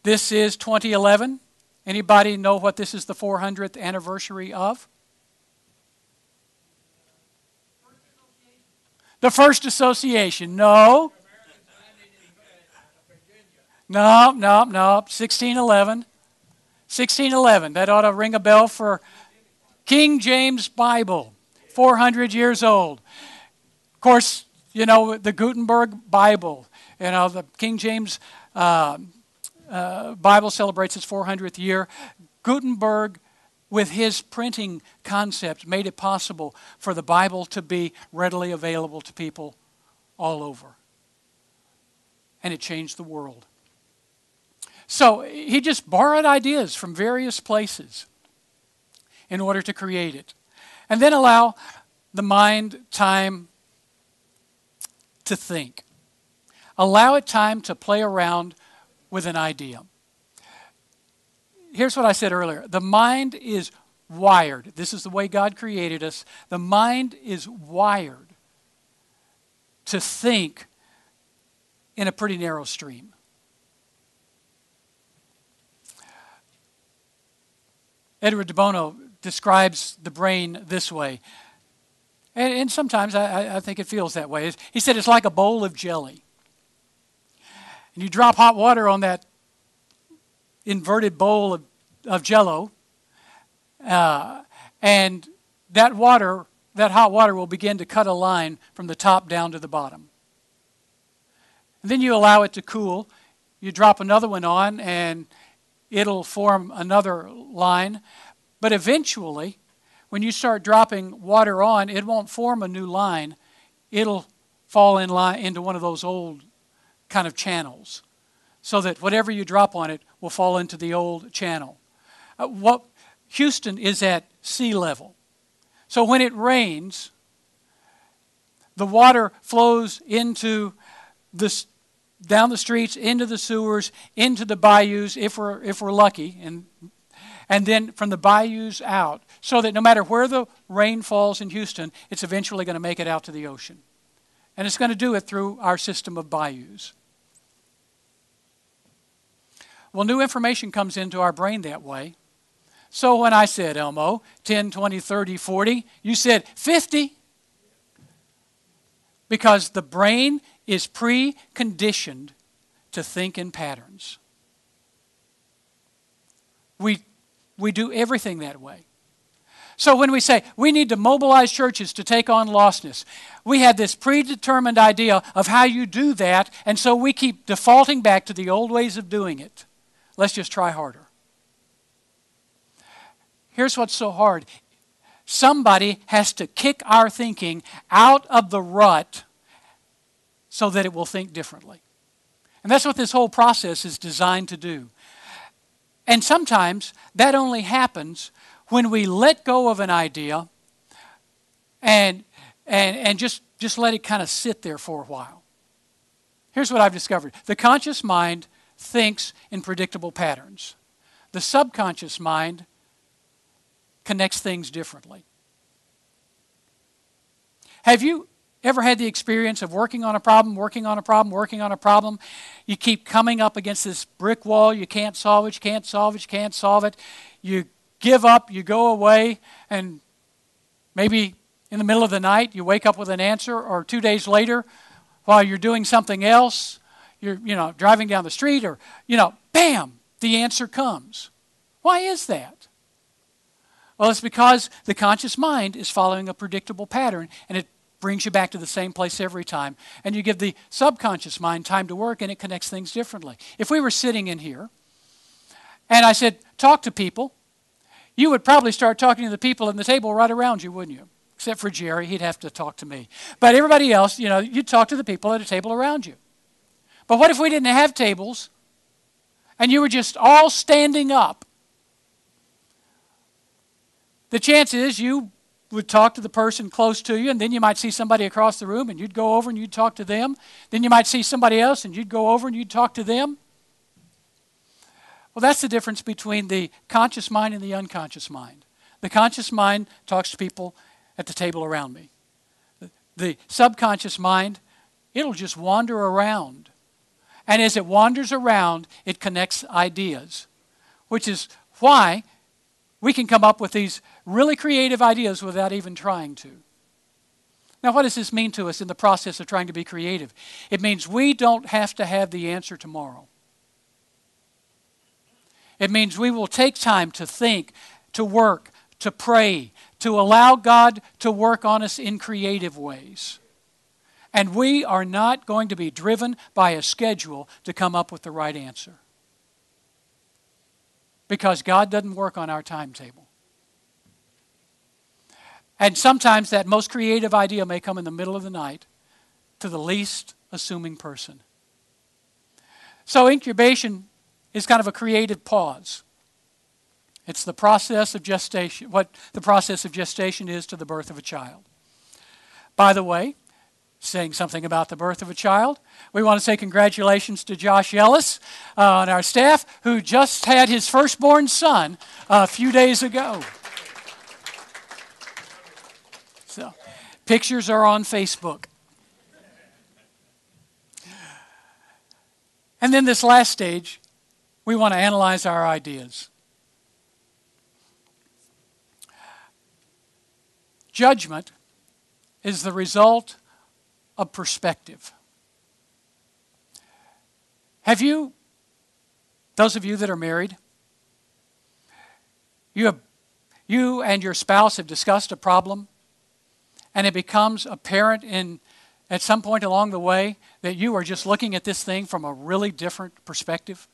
This is 2011. Anybody know what this is the 400th anniversary of? The first association. No. No. 1611. 1611. That ought to ring a bell for King James Bible. 400 years old. Of course, you know, the Gutenberg Bible. You know, the King James Bible celebrates its 400th year. Gutenberg, with his printing concept, made it possible for the Bible to be readily available to people all over. And it changed the world. So he just borrowed ideas from various places in order to create it. And then allow the mind time to think. Allow it time to play around with an idea. Here's what I said earlier. The mind is wired. This is the way God created us. The mind is wired to think in a pretty narrow stream. Edward de Bono describes the brain this way. And sometimes I think it feels that way. He said it's like a bowl of jelly. And you drop hot water on that inverted bowl of Jell-O, and that hot water will begin to cut a line from the top down to the bottom. And then you allow it to cool. You drop another one on, and it'll form another line. But eventually, when you start dropping water on, it won't form a new line. It'll fall in line into one of those old kind of channels, so that whatever you drop on it will fall into the old channel. Houston is at sea level. So when it rains, the water flows into down the streets, into the sewers, into the bayous, if we're lucky, and then from the bayous out, so that no matter where the rain falls in Houston, it's eventually going to make it out to the ocean. And it's going to do it through our system of bayous. Well, new information comes into our brain that way. So when I said, Elmo, 10, 20, 30, 40, you said 50. Because the brain is preconditioned to think in patterns. We do everything that way. So when we say we need to mobilize churches to take on lostness, we have this predetermined idea of how you do that, and so we keep defaulting back to the old ways of doing it. Let's just try harder. Here's what's so hard. Somebody has to kick our thinking out of the rut so that it will think differently. And that's what this whole process is designed to do. And sometimes that only happens when we let go of an idea and just let it kind of sit there for a while. Here's what I've discovered. The conscious mind thinks in predictable patterns. The subconscious mind connects things differently. Have you ever had the experience of working on a problem? You keep coming up against this brick wall. You can't solve it. You give up, you go away, and maybe in the middle of the night you wake up with an answer, or 2 days later while you're doing something else, you're driving down the street, or bam, the answer comes. Why is that? Well, it's because the conscious mind is following a predictable pattern, and it brings you back to the same place every time. And you give the subconscious mind time to work, and it connects things differently. If we were sitting in here, and I said, talk to people, you would probably start talking to the people at the table right around you, wouldn't you? Except for Jerry, he'd have to talk to me. But everybody else, you'd talk to the people at a table around you. But what if we didn't have tables, and you were just all standing up? The chance is you would talk to the person close to you, and then you might see somebody across the room, and you'd go over and you'd talk to them. Then you might see somebody else, and you'd go over and you'd talk to them. Well, that's the difference between the conscious mind and the unconscious mind. The conscious mind talks to people at the table around me. The subconscious mind, it'll just wander around. And as it wanders around, it connects ideas, which is why we can come up with these really creative ideas without even trying to. Now, what does this mean to us in the process of trying to be creative? It means we don't have to have the answer tomorrow. It means we will take time to think, to work, to pray, to allow God to work on us in creative ways. And we are not going to be driven by a schedule to come up with the right answer. Because God doesn't work on our timetable. And sometimes that most creative idea may come in the middle of the night to the least assuming person. So incubation is kind of a creative pause. It's the process of gestation, what the process of gestation is to the birth of a child. By the way, saying something about the birth of a child, we want to say congratulations to Josh Ellis on our staff, who just had his firstborn son a few days ago. So, pictures are on Facebook. And then this last stage, we want to analyze our ideas. Judgment is the result of perspective. Have you, those of you that are married, you and your spouse have discussed a problem, and it becomes apparent at some point along the way that you are just looking at this thing from a really different perspective?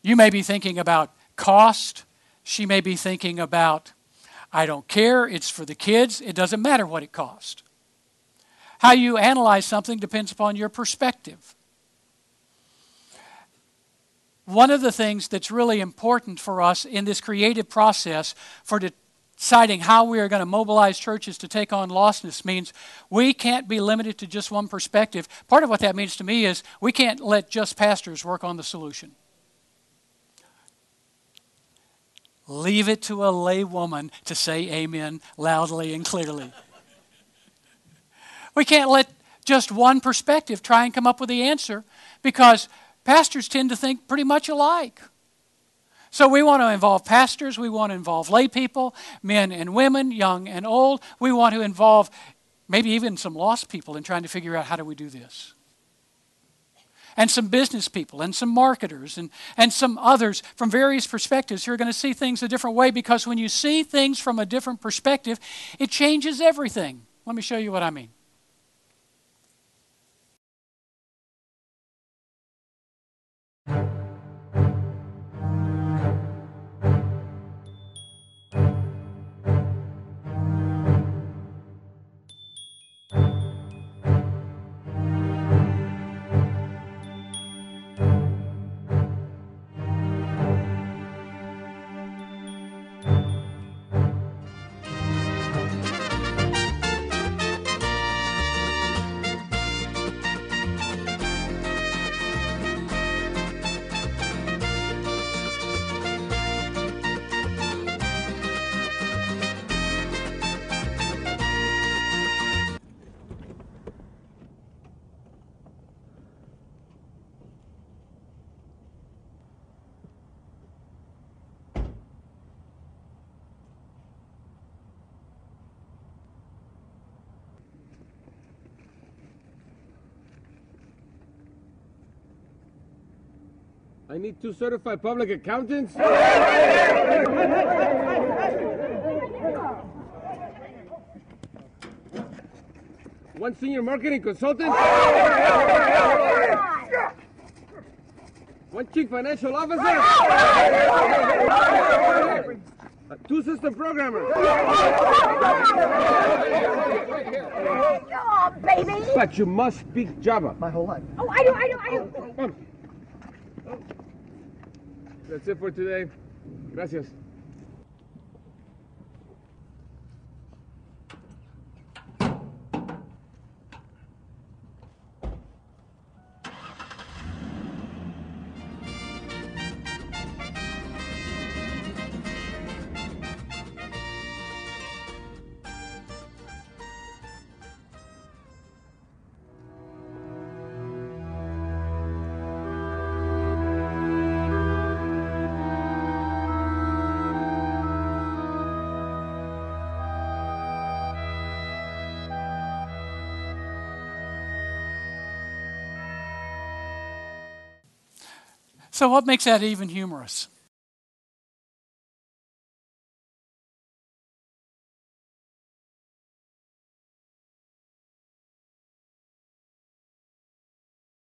You may be thinking about cost. She may be thinking about, I don't care, it's for the kids, it doesn't matter what it costs. How you analyze something depends upon your perspective. One of the things that's really important for us in this creative process for deciding how we are going to mobilize churches to take on lostness means we can't be limited to just one perspective. Part of what that means to me is we can't let just pastors work on the solution. Leave it to a lay woman to say amen loudly and clearly. We can't let just one perspective try and come up with the answer, because pastors tend to think pretty much alike. So we want to involve pastors, we want to involve lay people, men and women, young and old. We want to involve maybe even some lost people in trying to figure out how do we do this. And some business people and some marketers and some others from various perspectives who are going to see things a different way, because when you see things from a different perspective, it changes everything. Let me show you what I mean. I need 2 certified public accountants. One senior marketing consultant. One chief financial officer. 2 system programmers. Oh, baby! But you must speak Java. My whole life. Oh, I do. That's it for today. Gracias. So what makes that even humorous?